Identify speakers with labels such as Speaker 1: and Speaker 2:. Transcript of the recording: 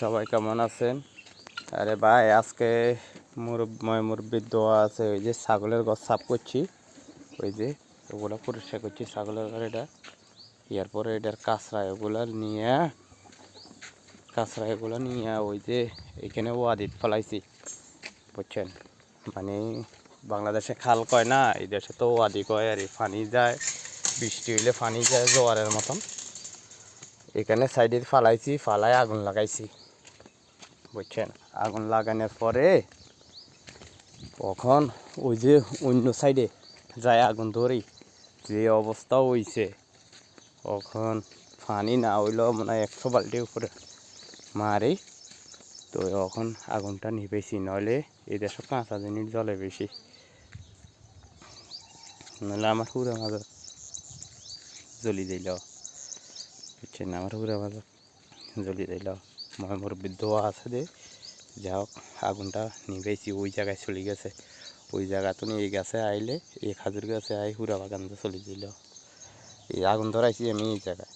Speaker 1: সবাই কেমন আছেন? আরে ভাই আজকে মুরব্বির দোয়া আছে, ওই যে ছাগলের ঘর সাফ করছি, ওই যে ওগুলো পরিষ্কার করছি ছাগলের ঘর। এটা এরপরে এটার কাঁচরা এগুলো নিয়ে ওই যে এখানে ওয়াদিত ফেলাইছি, বুঝছেন? মানে বাংলাদেশে খাল কয় না, এই দেশে তো ওয়াদি কয়। আর পানি যায়, বৃষ্টি হইলে পানি যায় জোয়ারের মতন। এখানে সাইডে ফালায় আগুন লাগাইছি, বুঝছেন? আগুন লাগানোর পরে তখন ওই যে অন্য সাইডে যায় আগুন ধরি, যে অবস্থা হইছে তখন পানি না হইলেও মানে 100 বাল্টির উপরে মারি। তো এখন আগুনটা নিভেছি, নইলে এই দেশে কাঁচা জিনিস জলে বেশি, নইলে আমার পুরো মাঝে জ্বলি দিল, বুঝছেন? আমার পুরো মাঝে জ্বলি দিল। মুরব্বির দোয়া আছে যে যা হোক আগুনটা নিভেছি, ওই জায়গায় চলে গেছে। ওই জায়গা তো এই গাছে আইলে, এই খাজুর গাছে আই হুরা বাগান চলে দিল। এই আগুন ধরাইছি আমি এই জায়গায়।